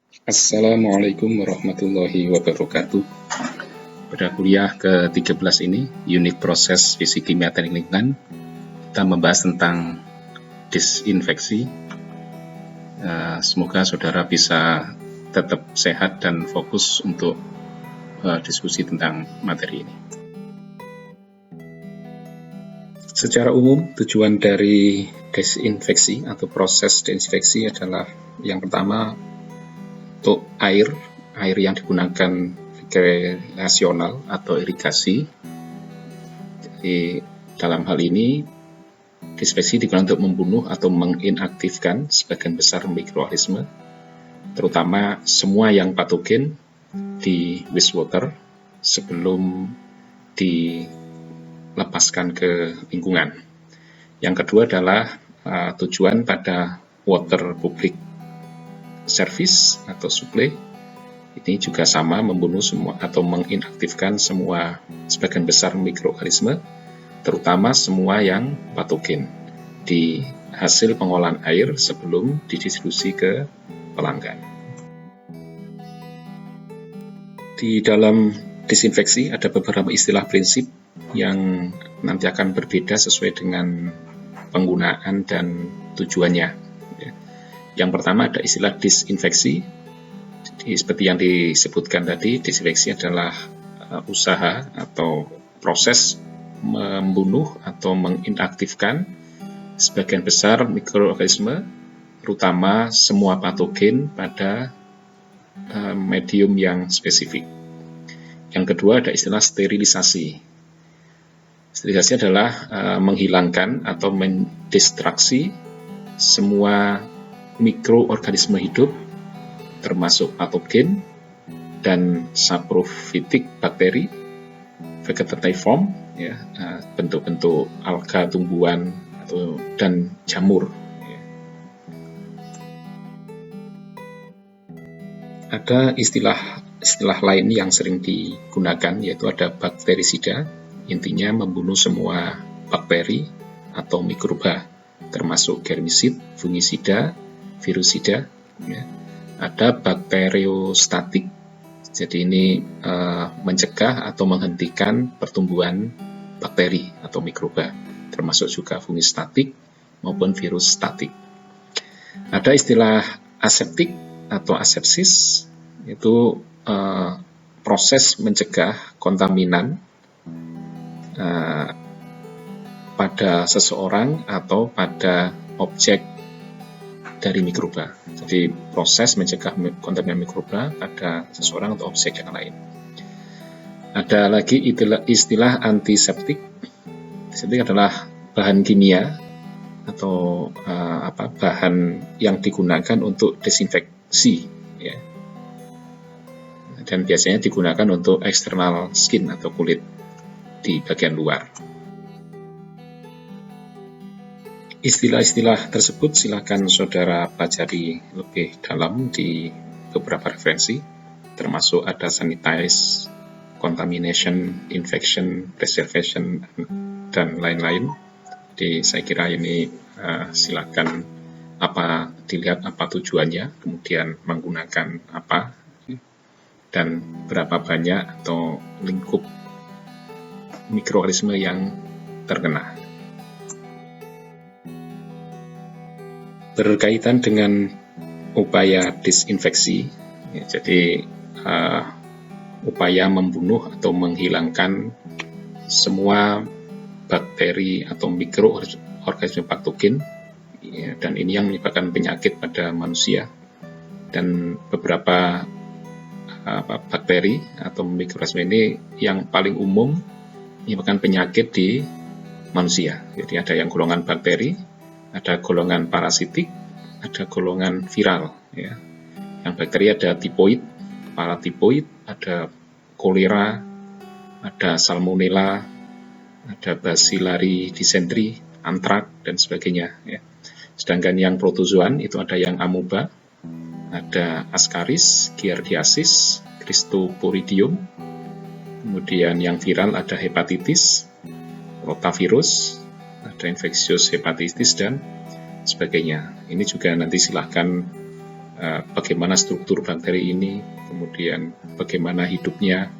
Assalamualaikum warahmatullahi wabarakatuh. Pada kuliah ke-13 ini, unit proses fisik kimia teknik lingkungan, kita membahas tentang disinfeksi. Semoga saudara bisa tetap sehat dan fokus untuk diskusi tentang materi ini. Secara umum, tujuan dari desinfeksi atau proses desinfeksi adalah yang pertama untuk air yang digunakan rekreasional atau irigasi. Jadi dalam hal ini desinfeksi digunakan untuk membunuh atau menginaktifkan sebagian besar mikroorganisme, terutama semua yang patogen di wastewater sebelum dilepaskan ke lingkungan. Yang kedua adalah tujuan pada water public service atau supply. Ini juga sama, membunuh semua atau menginaktifkan semua sebagian besar mikroorganisme, terutama semua yang patogen di hasil pengolahan air sebelum didistribusi ke pelanggan. Di dalam disinfeksi ada beberapa istilah prinsip yang nanti akan berbeda sesuai dengan penggunaan dan tujuannya. Yang pertama ada istilah disinfeksi. Jadi, seperti yang disebutkan tadi, disinfeksi adalah usaha atau proses membunuh atau menginaktifkan sebagian besar mikroorganisme, terutama semua patogen pada medium yang spesifik. Yang kedua ada istilah sterilisasi. Sterilisasi adalah menghilangkan atau mendistraksi semua mikroorganisme hidup termasuk patogen dan saprofitik bakteri, vegetative form, ya, bentuk-bentuk alga, tumbuhan dan jamur. Ya. Ada istilah lain yang sering digunakan, yaitu ada bakterisida, intinya membunuh semua bakteri atau mikroba, termasuk germisid, fungisida, virusida. Ya. Ada bakteriostatik, jadi ini mencegah atau menghentikan pertumbuhan bakteri atau mikroba, termasuk juga fungistatik maupun virus statik. Ada istilah aseptik atau asepsis, itu proses mencegah kontaminan pada seseorang atau pada objek dari mikroba. Jadi proses mencegah kontaminan mikroba pada seseorang atau objek yang lain. Ada lagi istilah antiseptik. Antiseptik adalah bahan kimia atau bahan yang digunakan untuk desinfeksi, ya. Dan biasanya digunakan untuk external skin atau kulit di bagian luar. Istilah-istilah tersebut silakan saudara pelajari lebih dalam di beberapa referensi, termasuk ada sanitize, contamination, infection, preservation, dan lain-lain. Jadi saya kira ini silakan dilihat apa tujuannya, kemudian menggunakan apa, dan berapa banyak atau lingkup mikroorganisme yang terkena. Berkaitan dengan upaya disinfeksi, ya, jadi upaya membunuh atau menghilangkan semua bakteri atau mikroorganisme patogen, ya, dan ini yang menyebabkan penyakit pada manusia, dan beberapa bakteri atau mikroorganisme ini yang paling umum menyebabkan penyakit di manusia. Jadi ada yang golongan bakteri, ada golongan parasitik, ada golongan viral. Ya. Yang bakteri ada tipoid, paratipoid, ada kolera, ada salmonella, ada bacillari dysentery, antrak, dan sebagainya. Ya. Sedangkan yang protozoan itu ada yang amoeba, ada ascaris, giardiasis, cristoporidium, kemudian yang viral ada hepatitis, rotavirus, ada infeksius hepatitis dan sebagainya. Ini juga nanti silahkan bagaimana struktur bakteri ini, kemudian bagaimana hidupnya,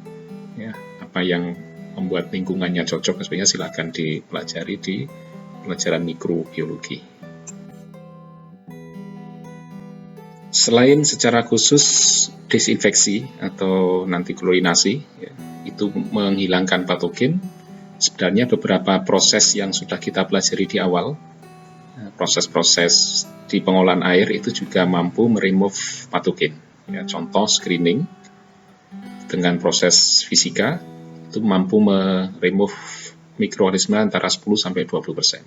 ya, apa yang membuat lingkungannya cocok, sebenarnya silakan dipelajari di pelajaran mikrobiologi. Selain secara khusus desinfeksi atau nanti klorinasi, ya, itu menghilangkan patogen, sebenarnya beberapa proses yang sudah kita pelajari di awal, proses-proses di pengolahan air itu juga mampu meremove patogen. Ya, contoh screening dengan proses fisika itu mampu meremove mikroorganisme antara 10-20%.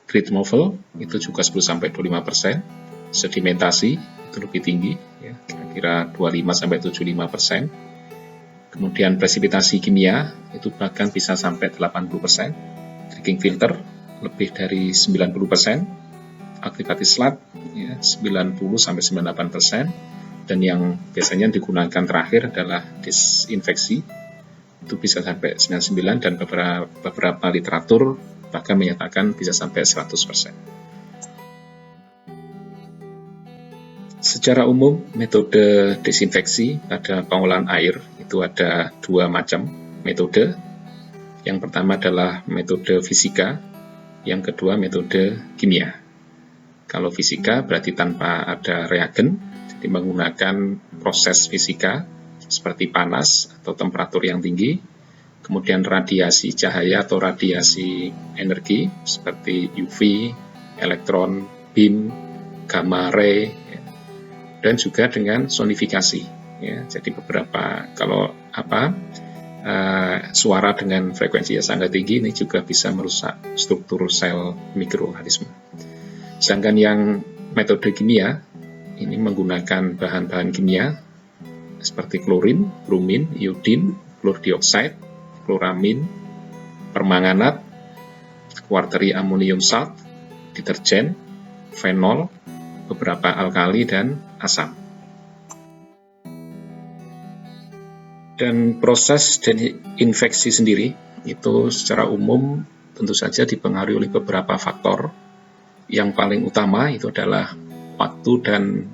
Grid removal itu juga 10-25%. Sedimentasi itu lebih tinggi, ya, kira-kira 25-75%. Kemudian presipitasi kimia itu bahkan bisa sampai 80%. Drinking filter lebih dari 90%. Activated sludge ya, 90-98%. Dan yang biasanya digunakan terakhir adalah disinfeksi, itu bisa sampai 99%, dan beberapa literatur bahkan menyatakan bisa sampai 100%. Secara umum, metode desinfeksi pada pengolahan air itu ada dua macam metode. Yang pertama adalah metode fisika, yang kedua metode kimia. Kalau fisika berarti tanpa ada reagen, jadi menggunakan proses fisika seperti panas atau temperatur yang tinggi, kemudian radiasi cahaya atau radiasi energi seperti UV, elektron, beam, gamma ray, dan juga dengan sonifikasi. Ya, jadi beberapa suara dengan frekuensi yang sangat tinggi ini juga bisa merusak struktur sel mikroorganisme. Sedangkan yang metode kimia ini menggunakan bahan-bahan kimia seperti klorin, brumin, iodin, klor dioksida, kloramin, permanganat, kuarteri amonium salt, deterjen, fenol, beberapa alkali dan asam. Dan proses desinfeksi sendiri itu secara umum tentu saja dipengaruhi oleh beberapa faktor. Yang paling utama itu adalah waktu dan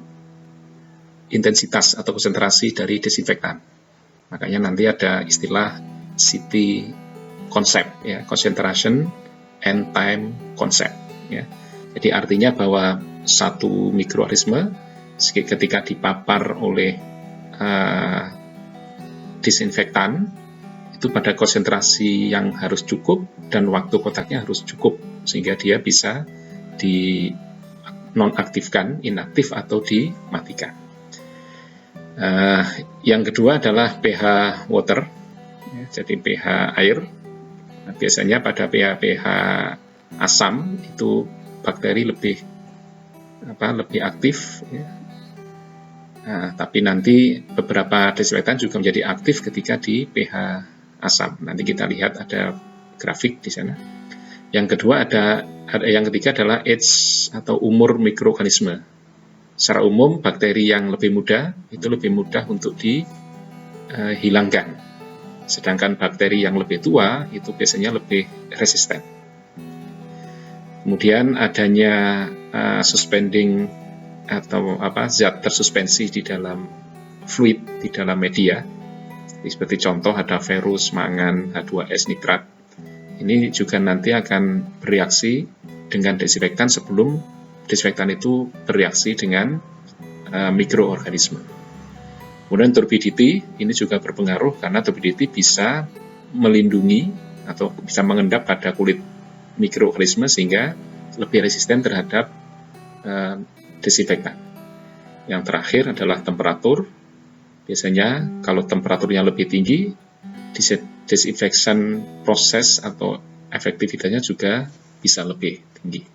intensitas atau konsentrasi dari desinfektan. Makanya nanti ada istilah CT concept, ya, concentration and time concept. Ya. Jadi artinya bahwa satu mikroorganisme ketika dipapar oleh disinfektan itu pada konsentrasi yang harus cukup dan waktu kontaknya harus cukup sehingga dia bisa di nonaktifkan, inaktif atau dimatikan. Yang kedua adalah pH water, ya, jadi pH air. Nah, biasanya pada pH asam itu bakteri lebih aktif, ya. Nah, tapi nanti beberapa desinfektan juga menjadi aktif ketika di pH asam. Nanti kita lihat ada grafik di sana. Yang kedua yang ketiga adalah age atau umur mikroorganisme. Secara umum bakteri yang lebih muda itu lebih mudah untuk dihilangkan. Sedangkan bakteri yang lebih tua itu biasanya lebih resisten. Kemudian adanya suspending atau zat tersuspensi di dalam fluid, di dalam media. Seperti contoh ada virus, mangan, H2S, nitrat. Ini juga nanti akan bereaksi dengan desinfektan sebelum desinfektan itu bereaksi dengan mikroorganisme. Kemudian turbidity ini juga berpengaruh karena turbidity bisa melindungi atau bisa mengendap pada kulit mikroorganisme sehingga lebih resisten terhadap desinfektan. Yang terakhir adalah temperatur. Biasanya kalau temperaturnya lebih tinggi, disinfection proses atau efektivitasnya juga bisa lebih tinggi.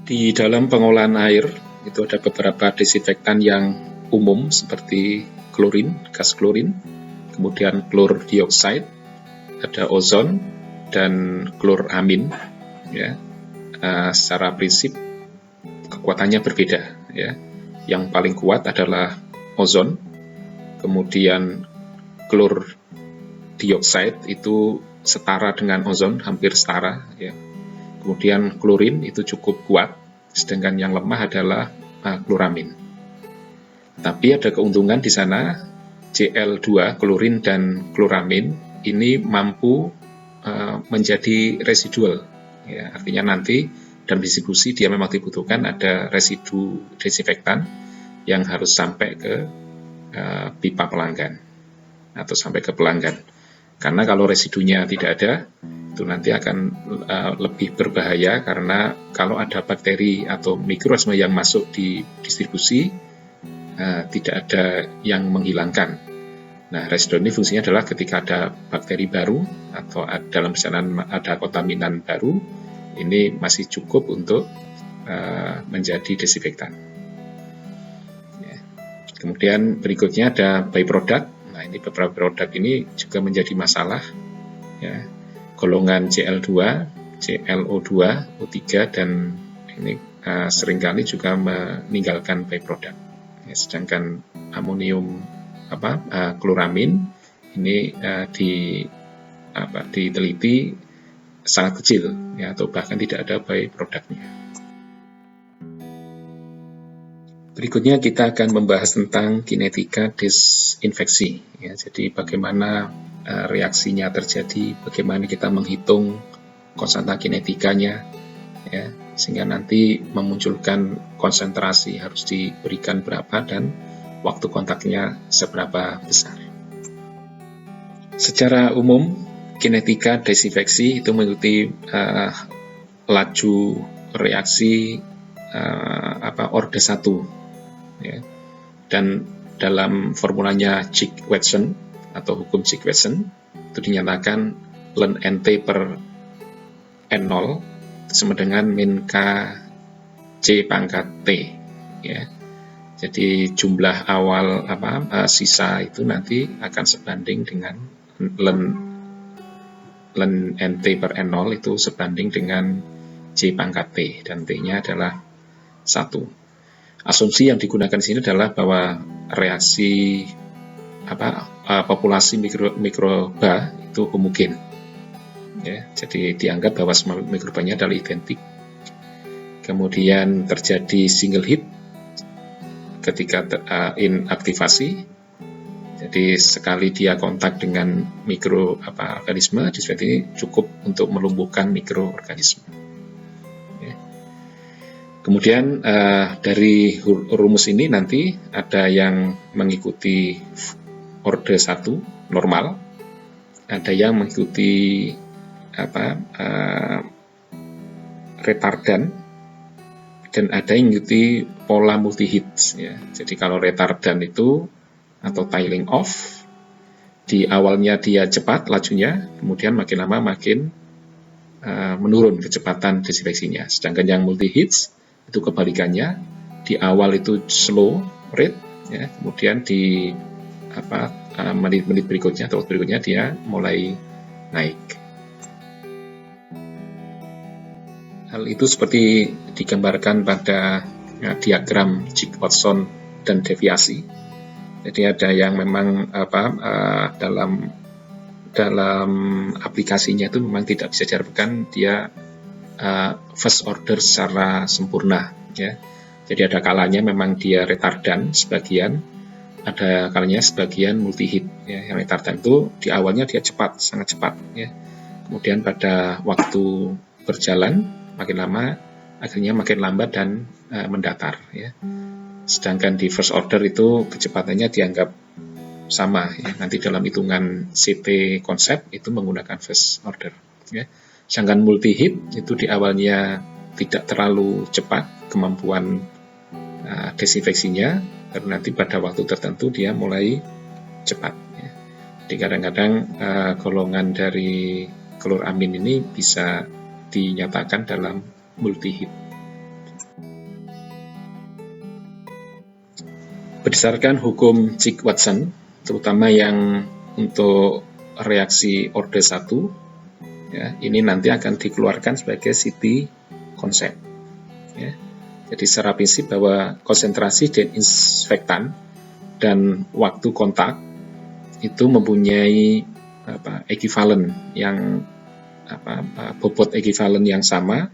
Di dalam pengolahan air itu ada beberapa desinfektan yang umum seperti klorin, gas klorin, kemudian klor dioksida, ada ozon dan kloramin. Ya, secara prinsip kekuatannya berbeda. Ya, yang paling kuat adalah ozon. Kemudian klor dioksida itu setara dengan ozon, hampir setara. Ya. Kemudian klorin itu cukup kuat, sedangkan yang lemah adalah kluramin. Tapi ada keuntungan di sana, Cl2, klorin dan kluramin ini mampu menjadi residual, ya, artinya nanti dalam distribusi dia memang dibutuhkan ada residu desinfektan yang harus sampai ke pipa pelanggan atau sampai ke pelanggan. Karena kalau residunya tidak ada, itu nanti akan lebih berbahaya, karena kalau ada bakteri atau mikroorganisme yang masuk di distribusi, tidak ada yang menghilangkan. Nah, residu ini fungsinya adalah ketika ada bakteri baru atau dalam perjalanan ada kontaminan baru, ini masih cukup untuk menjadi desinfektan. Ya. Kemudian berikutnya ada byproduct. Nah, ini beberapa produk ini juga menjadi masalah, ya. Golongan Cl2, ClO2, O3, dan ini seringkali juga meninggalkan byproduct. Ya, sedangkan amonium kluramin ini diteliti sangat kecil, ya, atau bahkan tidak ada byproduct-nya. Berikutnya kita akan membahas tentang kinetika disinfeksi. Ya, jadi bagaimana reaksinya terjadi, bagaimana kita menghitung konstanta kinetikanya, ya, sehingga nanti memunculkan konsentrasi harus diberikan berapa dan waktu kontaknya seberapa besar. Secara umum, kinetika desinfeksi itu mengikuti laju reaksi orde 1. Ya. Dan dalam formulanya Chickwetson atau hukum Chickwetson itu dinyatakan ln NT per N0 sama dengan min K C pangkat T, ya. Jadi jumlah awal sisa itu nanti akan sebanding dengan ln NT per N0 itu sebanding dengan C pangkat T, dan T-nya adalah 1. Asumsi yang digunakan di sini adalah bahwa reaksi populasi mikroba itu homogen. Ya, jadi dianggap bahwa semua mikrobanya adalah identik. Kemudian terjadi single hit ketika inaktivasi. Jadi sekali dia kontak dengan mikroorganisme, ini cukup untuk melumpuhkan mikroorganisme. Kemudian dari rumus ini nanti ada yang mengikuti orde 1 normal, ada yang mengikuti retardan, dan ada yang mengikuti pola multi-hit. Ya. Jadi kalau retardan itu atau tailing off, di awalnya dia cepat lajunya, kemudian makin lama makin menurun kecepatan desinfeksinya. Sedangkan yang multi-hits itu kebalikannya, di awal itu slow rate, ya, kemudian di menit-menit berikutnya atau berikutnya dia mulai naik. Hal itu seperti digambarkan pada diagram Chickwetson dan deviasi. Jadi ada yang memang dalam aplikasinya itu memang tidak bisa diharapkan dia first order secara sempurna, ya. Jadi ada kalanya memang dia retardan sebagian, ada kalanya sebagian multi hit, ya. Yang retardan itu di awalnya dia cepat, sangat cepat, ya. Kemudian pada waktu berjalan makin lama akhirnya makin lambat dan mendatar, ya. Sedangkan di first order itu kecepatannya dianggap sama, ya. Nanti dalam hitungan CT konsep itu menggunakan first order, ya. Sedangkan multi-hit itu di awalnya tidak terlalu cepat kemampuan desinfeksinya, karena nanti pada waktu tertentu dia mulai cepat. Ya. Jadi kadang-kadang golongan dari kluramin ini bisa dinyatakan dalam multi-hit. Berdasarkan hukum Chickwetson, terutama yang untuk reaksi orde 1, ya, ini nanti akan dikeluarkan sebagai CT konsep. Ya. Jadi secara prinsip bahwa konsentrasi desinfektan dan waktu kontak itu mempunyai ekivalen yang bobot ekivalen yang sama,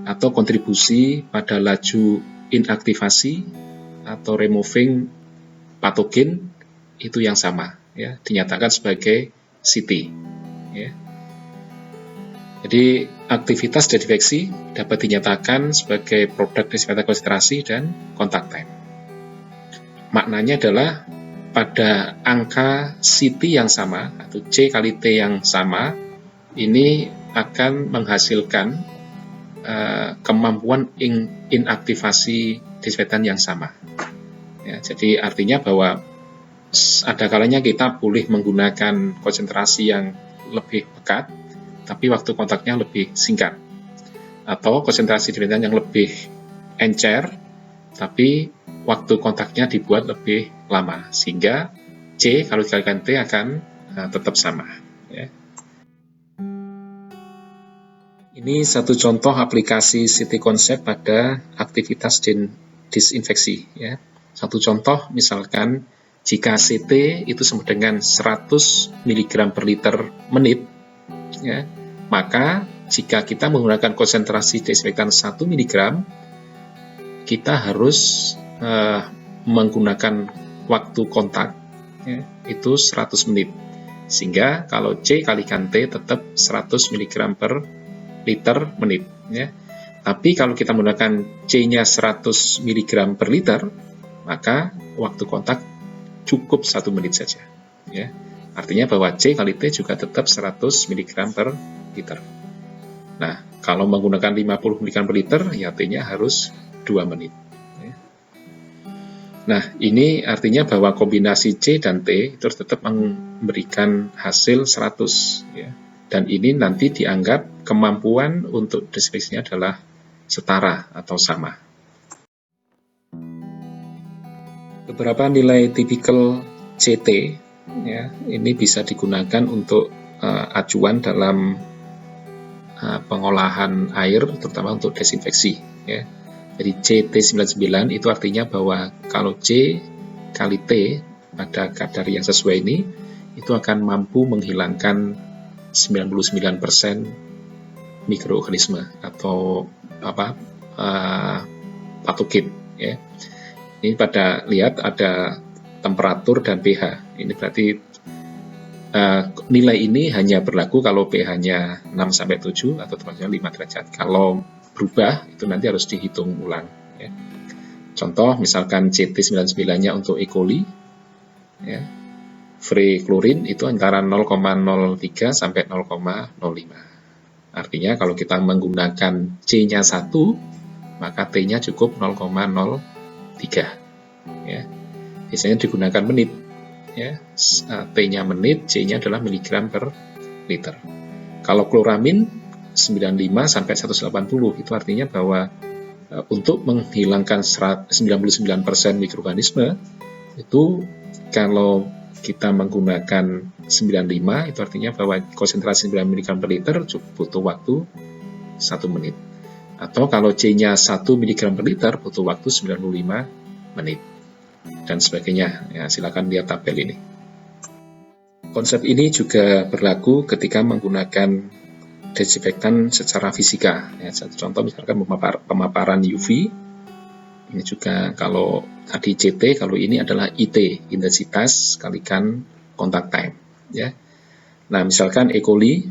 atau kontribusi pada laju inaktivasi atau removing patogen itu yang sama, ya, dinyatakan sebagai CT. Ya. Jadi aktivitas desinfeksi dapat dinyatakan sebagai produk desinfektan konsentrasi dan kontak time. Maknanya adalah pada angka CT yang sama atau C kali T yang sama, ini akan menghasilkan kemampuan inaktivasi desinfektan yang sama. Ya, jadi artinya bahwa ada kalanya kita boleh menggunakan konsentrasi yang lebih pekat, tapi waktu kontaknya lebih singkat. Atau konsentrasi desinfektan yang lebih encer, tapi waktu kontaknya dibuat lebih lama, sehingga C kalau dikalikan T akan tetap sama. Ya. Ini satu contoh aplikasi CT Concept pada aktivitas disinfeksi. Ya. Satu contoh, misalkan jika CT itu sama dengan 100 mg per liter menit, ya, maka jika kita menggunakan konsentrasi desinfektan 1 mg, kita harus menggunakan waktu kontak, ya, itu 100 menit. Sehingga kalau C kalikan T tetap 100 mg per liter menit. Ya. Tapi kalau kita menggunakan C-nya 100 mg per liter, maka waktu kontak cukup 1 menit saja. Ya. Artinya bahwa C kali T juga tetap 100 mg per liter. Nah, kalau menggunakan 50 mg per liter, ya T-nya harus 2 menit. Ya. Nah, ini artinya bahwa kombinasi C dan T itu tetap memberikan hasil 100. Ya. Dan ini nanti dianggap kemampuan untuk desinfeksinya adalah setara atau sama. Beberapa nilai tipikal CT, ya, ini bisa digunakan untuk acuan dalam pengolahan air, terutama untuk desinfeksi. Ya. Jadi CT99 itu artinya bahwa kalau C kali T pada kadar yang sesuai ini, itu akan mampu menghilangkan 99% mikroorganisme atau patogen. Ya. Ini pada lihat ada temperatur dan pH. Ini berarti nilai ini hanya berlaku kalau pH-nya 6-7 atau temperaturnya 5 derajat. Kalau berubah, itu nanti harus dihitung ulang. Ya. Contoh, misalkan CT99-nya untuk E. coli, ya, free klorin itu antara 0,03 sampai 0,05. Artinya kalau kita menggunakan C-nya 1, maka T-nya cukup 0,03. Ya. Biasanya digunakan menit. Ya. T-nya menit, C-nya adalah miligram per liter. Kalau kloramin 95 sampai 180, itu artinya bahwa untuk menghilangkan 99% mikroorganisme, itu kalau kita menggunakan 95, itu artinya bahwa konsentrasi 9 mg per liter butuh waktu 1 menit. Atau kalau C-nya 1 mg per liter butuh waktu 95 menit. Dan sebagainya. Ya, silakan lihat tabel ini. Konsep ini juga berlaku ketika menggunakan desinfektan secara fisika. Ya, satu contoh misalkan pemaparan UV. Ini juga kalau tadi CT, kalau ini adalah IT, intensitas kalikan kontak time. Ya. Nah, misalkan E. coli,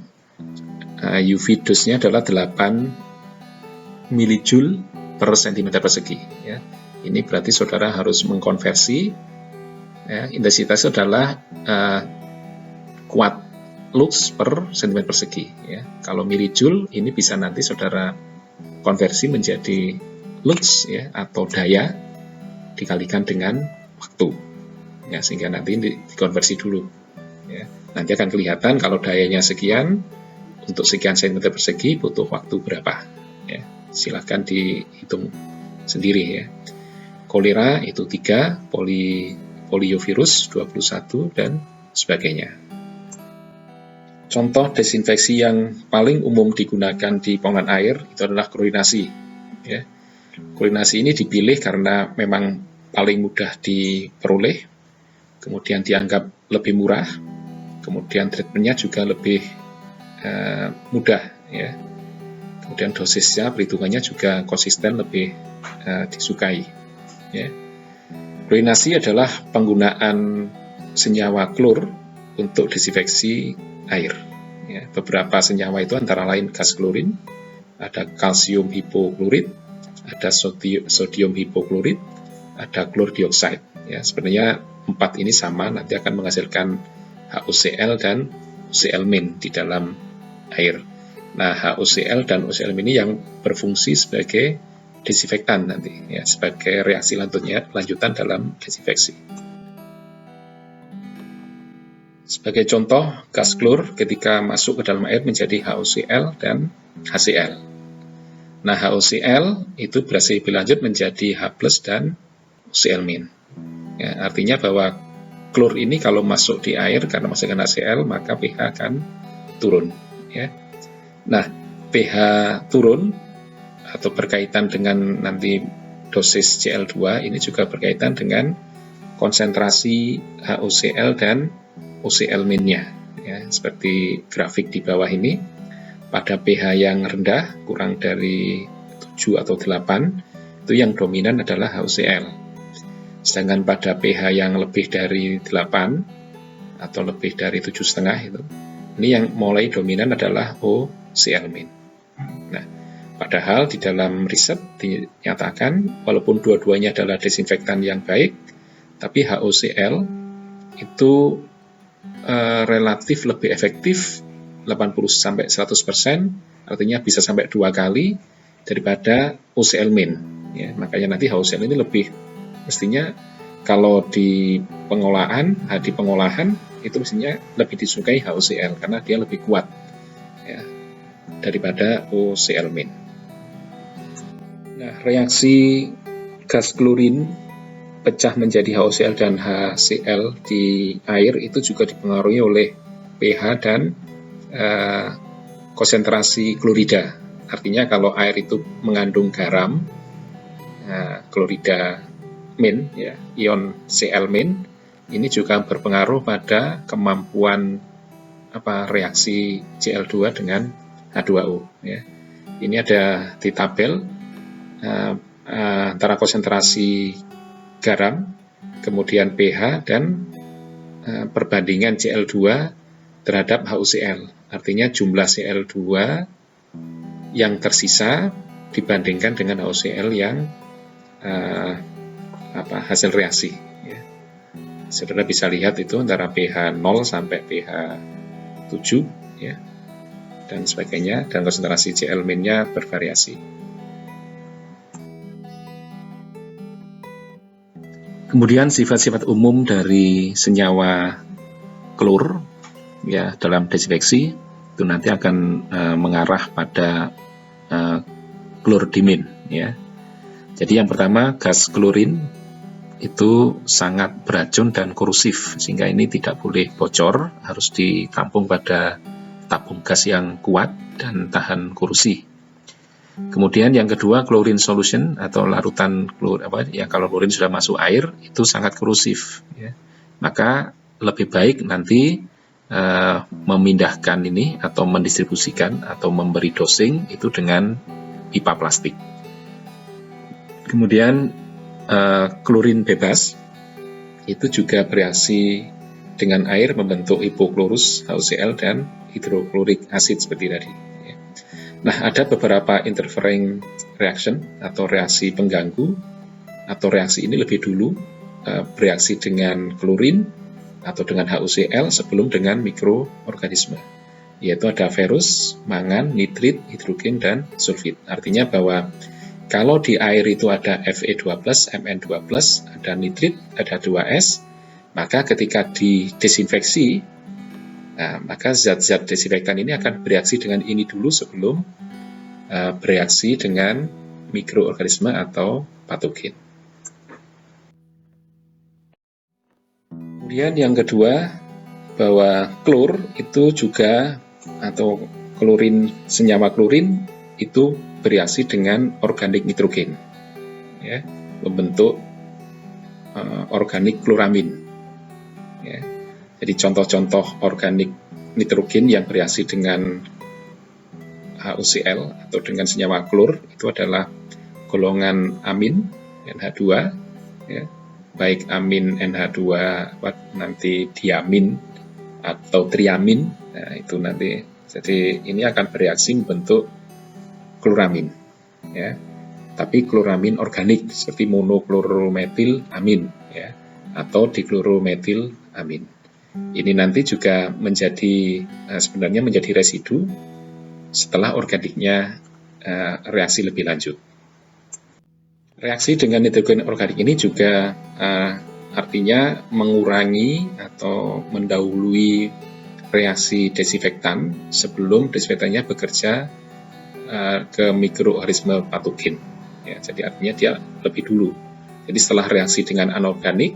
UV dose-nya adalah 8 mJ per cm persegi. Ya. Ini berarti saudara harus mengkonversi, ya, intensitas itu adalah kuat lux per cm persegi. Ya. Kalau milijoule, ini bisa nanti saudara konversi menjadi lux, ya, atau daya dikalikan dengan waktu, ya, sehingga nanti dikonversi dulu. Ya. Nanti akan kelihatan kalau dayanya sekian untuk sekian cm persegi butuh waktu berapa. Ya. Silahkan dihitung sendiri. Ya. Kolera itu 3, poliovirus 21 dan sebagainya. Contoh desinfeksi yang paling umum digunakan di pengolahan air itu adalah klorinasi. Ya. Klorinasi ini dipilih karena memang paling mudah diperoleh, kemudian dianggap lebih murah, kemudian treatmentnya juga lebih mudah. Ya. Kemudian dosisnya, perhitungannya juga konsisten, lebih disukai. Ya. Klorinasi adalah penggunaan senyawa klor untuk desinfeksi air. Ya, beberapa senyawa itu antara lain gas klorin, ada kalsium hipoklorit, ada sodium hipoklorit, ada klor dioksida. Ya, sebenarnya 4 ini sama, nanti akan menghasilkan HOCl dan OCl- di dalam air. Nah, HOCl dan OCl- ini yang berfungsi sebagai desinfektan nanti, ya, sebagai reaksi lanjutan dalam desinfeksi. Sebagai contoh, gas klor ketika masuk ke dalam air menjadi HOCl dan HCl. Nah, HOCl itu berhasil berlanjut menjadi H+ dan OCl-. Ya, artinya bahwa klor ini kalau masuk di air karena menghasilkan HCl, maka pH akan turun. Ya. Nah, pH turun atau berkaitan dengan nanti dosis Cl2 ini juga berkaitan dengan konsentrasi HOCl dan OCl-nya. Ya, seperti grafik di bawah ini, pada pH yang rendah, kurang dari 7 atau 8, itu yang dominan adalah HOCl. Sedangkan pada pH yang lebih dari 8 atau lebih dari 7,5 itu, ini yang mulai dominan adalah OCl-. Nah, padahal di dalam riset dinyatakan walaupun dua-duanya adalah desinfektan yang baik, tapi HOCl itu relatif lebih efektif 80-100%, artinya bisa sampai 2 kali daripada OCl-. Ya, makanya nanti HOCl ini lebih, mestinya kalau di pengolahan itu mestinya lebih disukai HOCl karena dia lebih kuat, ya, daripada OCl-. Nah, reaksi gas klorin pecah menjadi HOCl dan HCl di air itu juga dipengaruhi oleh pH dan konsentrasi klorida. Artinya kalau air itu mengandung garam, klorida min, ya, ion Cl-, ini juga berpengaruh pada kemampuan reaksi Cl2 dengan H2O. Ya. Ini ada di tabel antara konsentrasi garam, kemudian pH, dan perbandingan Cl2 terhadap HOCl. Artinya jumlah Cl2 yang tersisa dibandingkan dengan HOCl yang hasil reaksi. Ya. Saudara bisa lihat itu antara pH 0 sampai pH 7, ya, dan sebagainya, dan konsentrasi Cl-nya bervariasi. Kemudian sifat-sifat umum dari senyawa klor, ya, dalam desinfeksi itu nanti akan mengarah pada klordimin, ya. Jadi yang pertama, gas klorin itu sangat beracun dan korosif, sehingga ini tidak boleh bocor, harus ditampung pada tabung gas yang kuat dan tahan korosi. Kemudian yang kedua, chlorine solution atau larutan kalau klorin sudah masuk air itu sangat korosif, ya. Maka lebih baik nanti memindahkan ini atau mendistribusikan atau memberi dosing itu dengan pipa plastik. Kemudian klorin bebas itu juga bereaksi dengan air membentuk hipoklorus HCl dan hidroklorik asid seperti tadi. Nah, ada beberapa interfering reaction atau reaksi pengganggu, atau reaksi ini lebih dulu bereaksi dengan klorin atau dengan HOCl sebelum dengan mikroorganisme, yaitu ada ferus, mangan, nitrit, hidrogen, dan sulfit. Artinya bahwa kalau di air itu ada Fe2+, Mn2+, ada nitrit, ada H2S, maka ketika didesinfeksi, maka zat-zat desinfektan ini akan bereaksi dengan ini dulu sebelum bereaksi dengan mikroorganisme atau patogen. Kemudian yang kedua, bahwa klor itu juga, atau senyawa klorin itu bereaksi dengan organik nitrogen, ya, membentuk organik kloramin. Ya. Jadi contoh-contoh organik nitrogen yang bereaksi dengan HOCl atau dengan senyawa klor itu adalah golongan amin NH2, ya, baik amin NH2 nanti diamin atau triamin. Nah, itu nanti, jadi ini akan bereaksi membentuk kloramin, ya, tapi kloramin organik seperti monoklorometil amin, ya, atau diklorometil amin. Ini nanti juga menjadi sebenarnya menjadi residu setelah organiknya reaksi lebih lanjut. Reaksi dengan nitrogen organik ini juga artinya mengurangi atau mendahului reaksi desinfektan sebelum desinfektannya bekerja ke mikroorganisme patogen. Ya, jadi artinya dia lebih dulu. Jadi setelah reaksi dengan anorganik,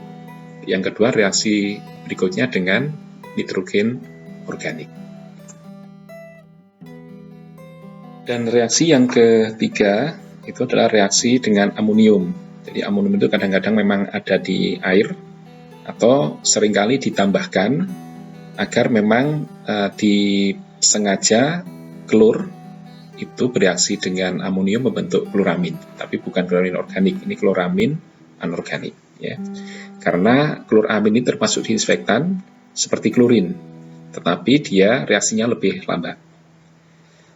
yang kedua reaksi berikutnya dengan nitrogen organik. Dan reaksi yang ketiga itu adalah reaksi dengan amonium. Jadi amonium itu kadang-kadang memang ada di air atau seringkali ditambahkan agar memang disengaja klor itu bereaksi dengan amonium membentuk kloramin, tapi bukan kloramin organik, ini kloramin anorganik, ya. Karena kloramin ini termasuk disinfektan seperti klorin, tetapi dia reaksinya lebih lambat.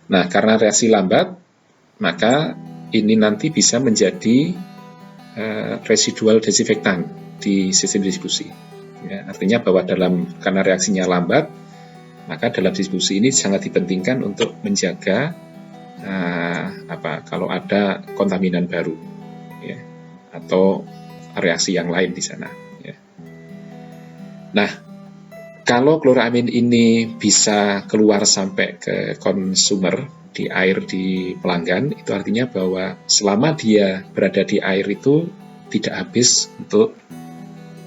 Nah, karena reaksi lambat, maka ini nanti bisa menjadi residual desinfektan di sistem distribusi. Ya, artinya bahwa karena reaksinya lambat, maka dalam distribusi ini sangat dipentingkan untuk menjaga kalau ada kontaminan baru, ya, atau reaksi yang lain di sana. Ya. Nah, kalau kloramin ini bisa keluar sampai ke konsumer di air di pelanggan, itu artinya bahwa selama dia berada di air itu tidak habis untuk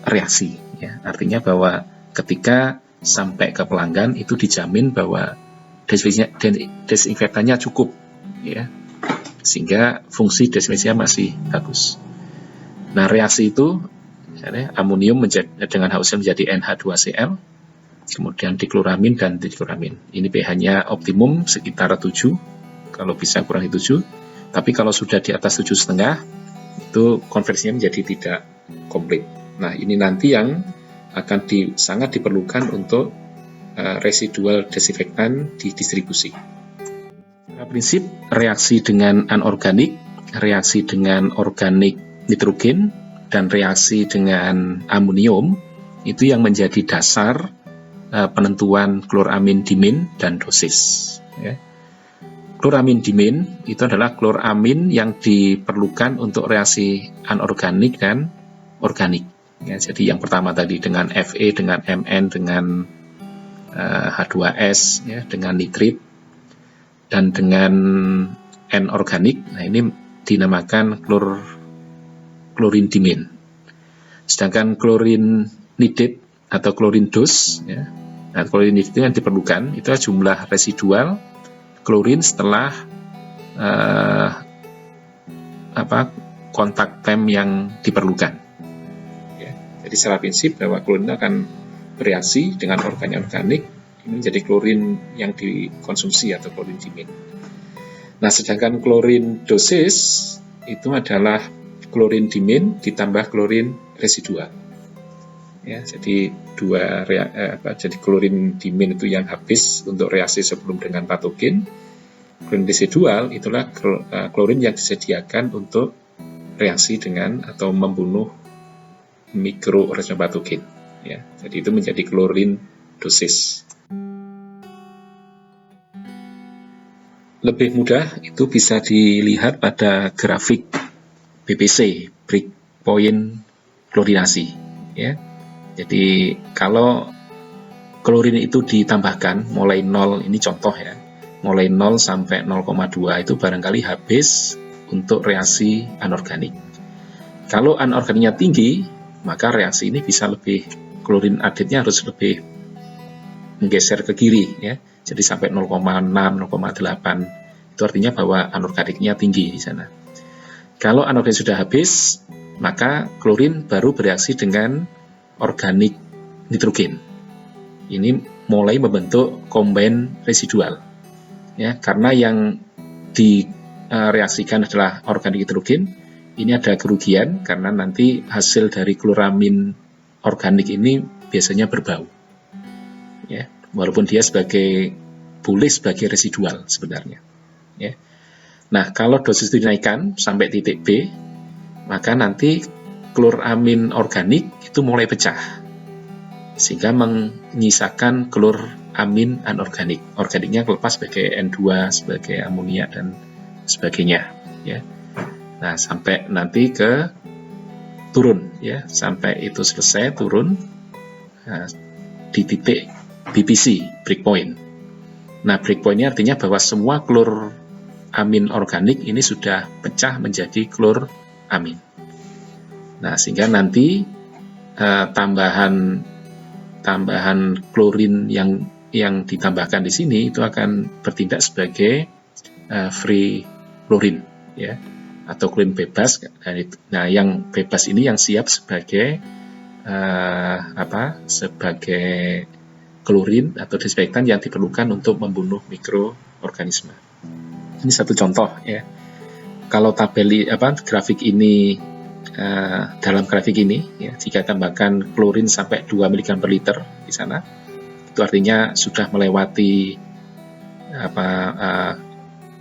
reaksi. Ya. Artinya bahwa ketika sampai ke pelanggan itu dijamin bahwa desinfektannya cukup, ya, sehingga fungsi desinfeksinya masih bagus. Nah, reaksi itu amonium dengan HOCl menjadi NH2Cl, kemudian dikloramin dan dikloramin. Ini pH-nya optimum sekitar 7, kalau bisa kurangi 7. Tapi kalau sudah di atas 7,5, itu konversinya menjadi tidak komplit. Nah, ini nanti yang akan sangat diperlukan untuk residual desinfektan di distribusi. Prinsip reaksi dengan anorganik, reaksi dengan organik nitrogen, dan reaksi dengan amonium, itu yang menjadi dasar penentuan kloramin dimin dan dosis. Ya. Kloramin dimin itu adalah kloramin yang diperlukan untuk reaksi anorganik dan organik. Ya, jadi yang pertama tadi dengan Fe, dengan Mn, dengan H2S, ya, dengan nitrit, dan dengan N organik. Nah, ini dinamakan klorin dimin. Sedangkan klorin nitrit atau klorin dos, ya, nah, klorin nitrit yang diperlukan itu jumlah residual klorin setelah kontak PEM yang diperlukan. Ya, jadi secara prinsip bahwa klorin akan bereaksi dengan organik, ini menjadi klorin yang dikonsumsi atau klorin dimin. Nah, sedangkan klorin dosis itu adalah klorin dimin ditambah klorin residual. Ya, jadi jadi klorin dimin itu yang habis untuk reaksi sebelum dengan patogen. Klorin residual itulah klorin yang disediakan untuk reaksi dengan atau membunuh mikroorganisme patogen. Ya, jadi itu menjadi klorin dosis. Lebih mudah itu bisa dilihat pada grafik BPC, breakpoint klorinasi. Ya. Jadi kalau klorin itu ditambahkan mulai 0, ini contoh ya, mulai 0 sampai 0,2 itu barangkali habis untuk reaksi anorganik. Kalau anorganiknya tinggi, maka reaksi ini bisa lebih, klorin aditnya harus lebih menggeser ke kiri, ya. Jadi sampai 0,6, 0,8, itu artinya bahwa anorganiknya tinggi di sana. Kalau anorganik sudah habis, maka klorin baru bereaksi dengan organik nitrogen. Ini mulai membentuk combine residual. ya, karena yang direaksikan adalah organik hidrogen. Ini ada kerugian karena nanti hasil dari kloramin organik ini biasanya berbau, ya, walaupun dia boleh sebagai residual sebenarnya, ya. Nah, kalau dosis itu dinaikkan sampai titik B, maka nanti kloramin organik itu mulai pecah, sehingga menyisakan kloramin anorganik. Organiknya lepas sebagai N2, sebagai amonia, dan sebagainya, ya. Nah, sampai nanti ke turun, ya, sampai itu selesai turun di titik BPC, breakpoint. Nah, breakpointnya artinya bahwa semua kloramin organik ini sudah pecah menjadi kloramin. Nah, sehingga nanti tambahan klorin yang ditambahkan di sini itu akan bertindak sebagai free klorin, ya, atau klorin bebas. Nah, yang bebas ini yang siap sebagai sebagai klorin atau disinfektan yang diperlukan untuk membunuh mikroorganisme. Ini satu contoh, ya. Kalau grafik ini, dalam grafik ini, ya, jika tambahkan klorin sampai 2 mg per liter di sana, itu artinya sudah melewati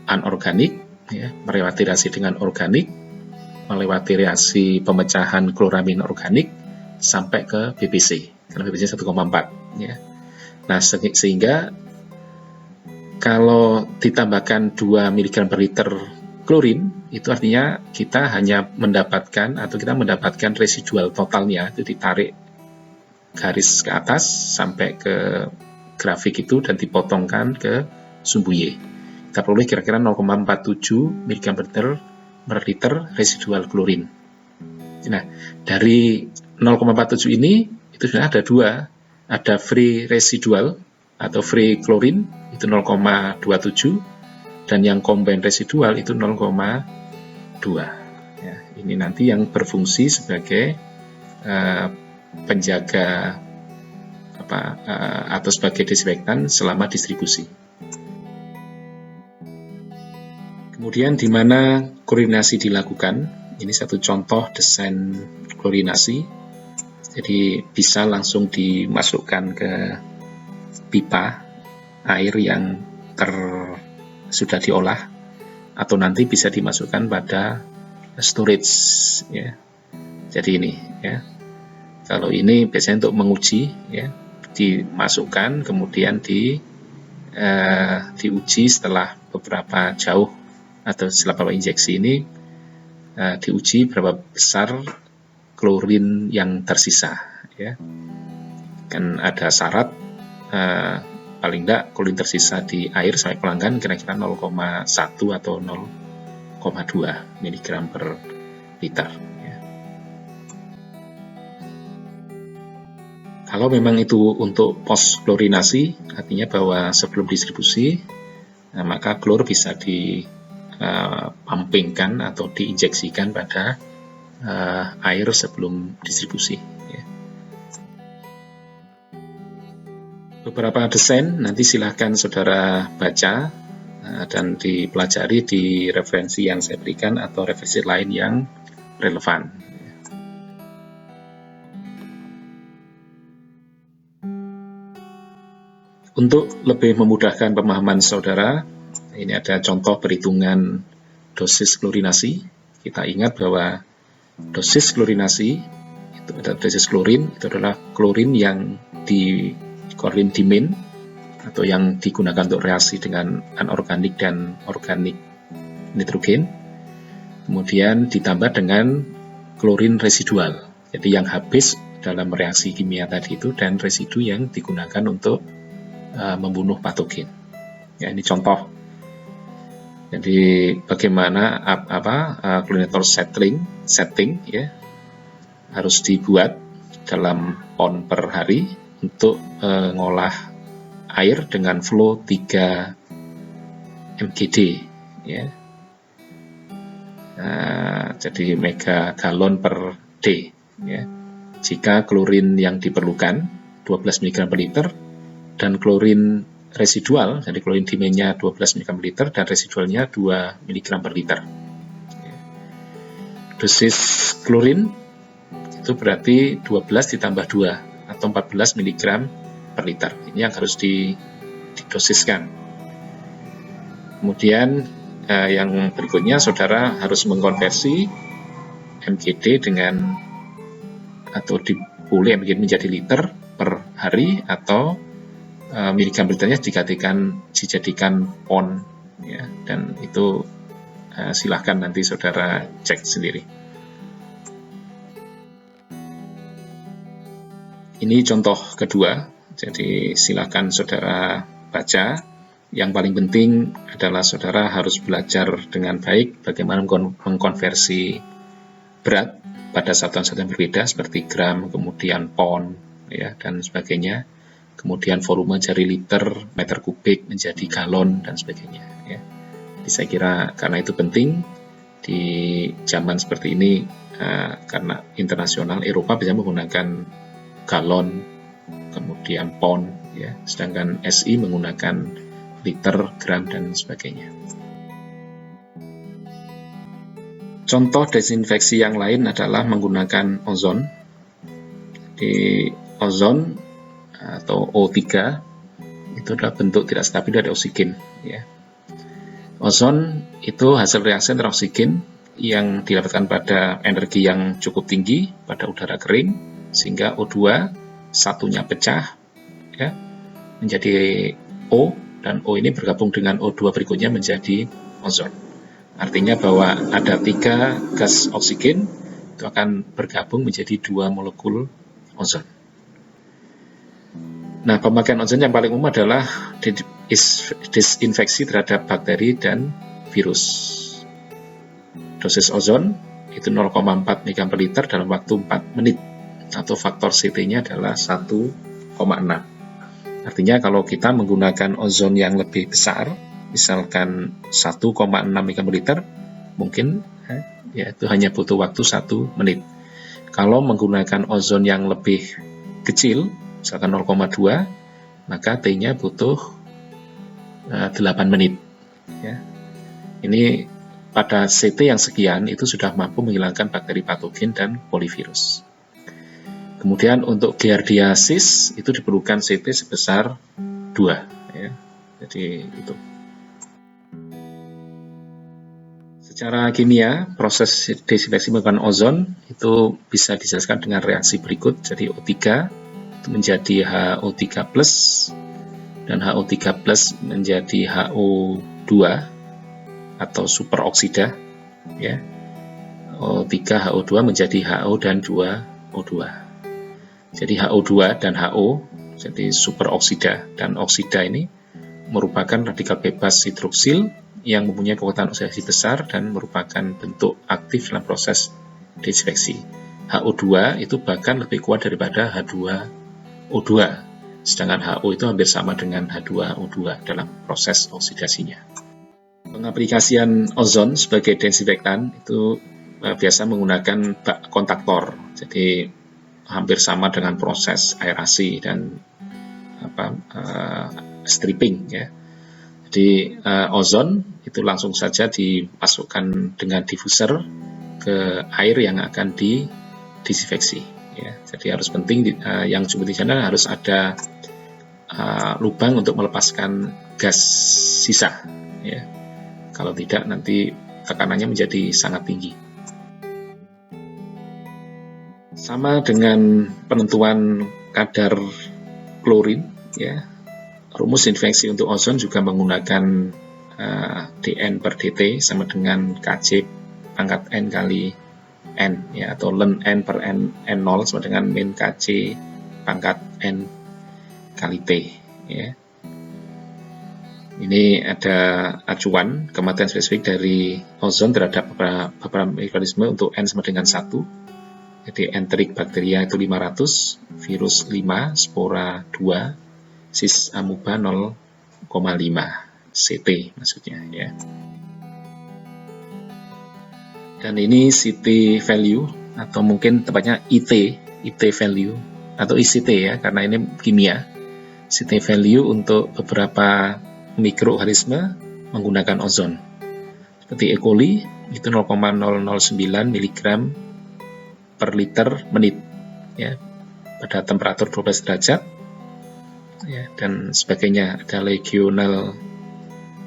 anorganik, ya, melewati reaksi dengan organik, melewati reaksi pemecahan kloramin organik sampai ke BPC, karena BPC 1,4, ya. Nah, sehingga kalau ditambahkan 2 mg per liter klorin, itu artinya kita hanya mendapatkan residual totalnya, itu ditarik garis ke atas sampai ke grafik itu dan dipotongkan ke sumbu Y. Kita peroleh kira-kira 0,47 mg per liter residual klorin. Nah, dari 0,47 ini itu sebenarnya ada dua, ada free residual atau free klorin itu 0,27 dan yang combined residual itu 0,2. Ya, ini nanti yang berfungsi sebagai penjaga atau sebagai disinfektan selama distribusi. Kemudian di mana klorinasi dilakukan? Ini satu contoh desain klorinasi. Jadi bisa langsung dimasukkan ke pipa air yang sudah diolah, atau nanti bisa dimasukkan pada storage, ya. Jadi ini, ya. Kalau ini biasanya untuk menguji, ya, dimasukkan kemudian diuji setelah beberapa jauh atau setelah beberapa injeksi ini diuji berapa besar klorin yang tersisa, ya. Kan ada syarat paling tidak klorin tersisa di air sampai pelanggan kira-kira 0,1 atau 0,2 mg per liter, ya. Kalau memang itu untuk post klorinasi, artinya bahwa sebelum distribusi, maka klor bisa pumpingkan atau diinjeksikan pada air sebelum distribusi, ya. Beberapa desain nanti silahkan saudara baca dan dipelajari di referensi yang saya berikan atau referensi lain yang relevan. Untuk lebih memudahkan pemahaman saudara, ini ada contoh perhitungan dosis klorinasi. Kita ingat bahwa dosis klorinasi itu ada dosis klorin, itu adalah klorin yang klorin dimin atau yang digunakan untuk reaksi dengan anorganik dan organik nitrogen, kemudian ditambah dengan klorin residual, jadi yang habis dalam reaksi kimia tadi itu, dan residu yang digunakan untuk membunuh patogen. Ya, ini contoh. Jadi bagaimana klorinator setting, ya, harus dibuat dalam pon per hari untuk mengolah air dengan flow 3 mgd, ya. Jadi megagalon per D, ya. Jika klorin yang diperlukan 12 mg per liter dan klorin residual, jadi klorin demand-nya 12 mg per liter dan residualnya 2 mg per liter. Dosis klorin itu berarti 12 ditambah 2 atau 14 mg per liter. Ini yang harus didosiskan. Kemudian yang berikutnya saudara harus mengkonversi MGD dengan atau boleh menjadi liter per hari atau miligram per liternya dijadikan pound ya, dan itu silahkan nanti saudara cek sendiri. Ini contoh kedua, jadi silahkan saudara baca. Yang paling penting adalah saudara harus belajar dengan baik bagaimana mengkonversi berat pada satuan-satuan berbeda seperti gram, kemudian pound, ya, dan sebagainya. Kemudian volume dari liter, meter kubik menjadi galon, dan sebagainya. Ya. Jadi saya kira karena itu penting di zaman seperti ini, karena internasional, Eropa bisa menggunakan galon, kemudian pound, ya, sedangkan SI menggunakan liter, gram, dan sebagainya. Contoh desinfeksi yang lain adalah menggunakan ozon. Di ozon atau O3 itu adalah bentuk tidak stabil dari oksigen. Ya. Ozon itu hasil reaksi antara oksigen yang didapatkan pada energi yang cukup tinggi pada udara kering, sehingga O2 satunya pecah, ya, menjadi O, dan O ini bergabung dengan O2 berikutnya menjadi ozon. Artinya bahwa ada 3 gas oksigen itu akan bergabung menjadi 2 molekul ozon. Nah, pemakaian ozon yang paling umum adalah disinfeksi terhadap bakteri dan virus. Dosis ozon itu 0,4 mg per liter dalam waktu 4 menit, atau faktor CT-nya adalah 1,6. Artinya kalau kita menggunakan ozon yang lebih besar, misalkan 1,6 mg per liter, mungkin ya itu hanya butuh waktu 1 menit. Kalau menggunakan ozon yang lebih kecil, misalkan 0,2, maka T-nya butuh 8 menit. Ya. Ini pada CT yang sekian itu sudah mampu menghilangkan bakteri patogen dan polivirus. Kemudian untuk giardiasis itu diperlukan CT sebesar 2. Ya. Jadi itu. Secara kimia, proses desinfeksi menggunakan ozon itu bisa dijelaskan dengan reaksi berikut. Jadi O3 itu menjadi HO3+, dan HO3+ menjadi HO2 atau superoksida. Ya. O3 HO2 menjadi HO dan 2O2. Jadi HO2 dan HO, jadi superoksida dan oksida ini merupakan radikal bebas hidroksil yang mempunyai kekuatan oksidasi besar dan merupakan bentuk aktif dalam proses desinfeksi. HO2 itu bahkan lebih kuat daripada H2O2, sedangkan HO itu hampir sama dengan H2O2 dalam proses oksidasinya. Pengaplikasian ozon sebagai desinfektan itu biasa menggunakan bak kontaktor, jadi hampir sama dengan proses aerasi dan stripping, ya. Jadi ozon itu langsung saja dimasukkan dengan diffuser ke air yang akan didesinfeksi, ya. Jadi harus penting yang disebut di sana harus ada lubang untuk melepaskan gas sisa, ya. Kalau tidak nanti tekanannya menjadi sangat tinggi. Sama dengan penentuan kadar klorin, ya, rumus desinfeksi untuk ozon juga menggunakan dN per dt sama dengan Kj pangkat n kali n, ya, atau ln n per n0 sama dengan min Kj pangkat n kali t, ya. Ini ada acuan kematian spesifik dari ozon terhadap beberapa mikroorganisme untuk n sama dengan 1. Jadi enterik bakteria itu 500, virus 5, spora 2, cis amuba 0,5 CT maksudnya, ya. Dan ini CT value atau mungkin tepatnya IT value atau ICT, ya, karena ini kimia. Sydney value untuk beberapa mikroorganisme menggunakan ozon. Seperti E. coli itu 0,009 mg per liter menit ya, pada temperatur 12 derajat ya, dan sebagainya. Ada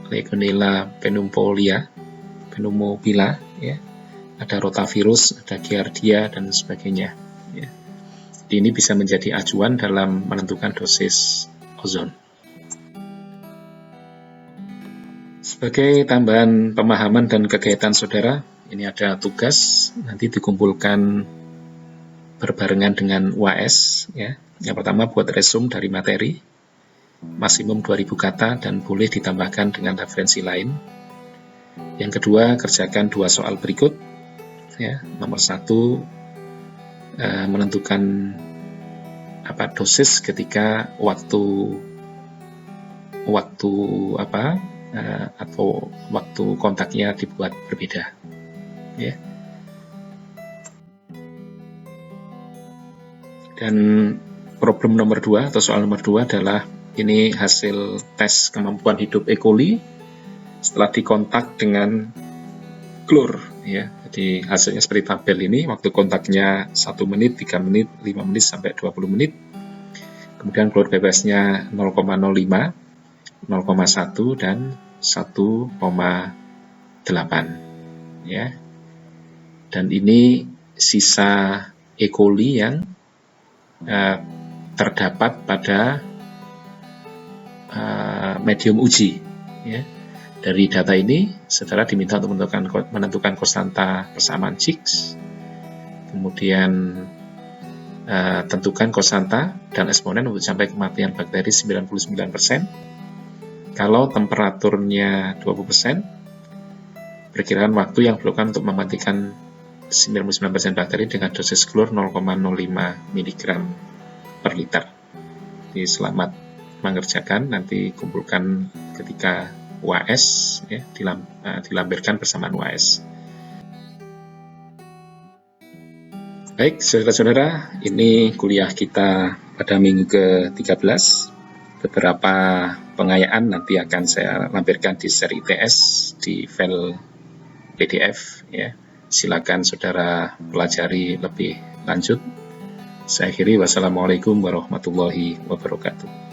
Legionella pneumopila ya, ada rotavirus, ada giardia dan sebagainya ya. Jadi ini bisa menjadi acuan dalam menentukan dosis ozon. Sebagai tambahan pemahaman dan kegiatan saudara, ini ada tugas nanti dikumpulkan berbarengan dengan UAS ya. Yang pertama buat resume dari materi, maksimum 2000 kata dan boleh ditambahkan dengan referensi lain. Yang kedua, kerjakan 2 soal berikut ya. Nomor 1, menentukan dosis ketika atau waktu kontaknya dibuat berbeda ya. Dan problem nomor 2 atau soal nomor 2 adalah ini hasil tes kemampuan hidup E. coli setelah dikontak dengan klor ya. Jadi hasilnya seperti tabel ini, waktu kontaknya 1 menit, 3 menit, 5 menit sampai 20 menit. Kemudian klor bebasnya 0,05, 0,1 dan 1,8 ya. Dan ini sisa E. coli yang terdapat pada medium uji ya. Dari data ini saudara diminta untuk menentukan konstanta persamaan Chicks, kemudian tentukan konstanta dan eksponen untuk sampai kematian bakteri 99%. Kalau temperaturnya 20%, perkiraan waktu yang diperlukan untuk mematikan 99% bakteri dengan dosis klor 0,05 mg per liter. Jadi selamat mengerjakan, nanti kumpulkan ketika UAS ya, dilampirkan bersamaan UAS. Baik, saudara-saudara, ini kuliah kita pada minggu ke-13. Beberapa pengayaan nanti akan saya lampirkan di seri ITS di file PDF ya. Silakan saudara pelajari lebih lanjut. Saya akhiri, wassalamualaikum warahmatullahi wabarakatuh.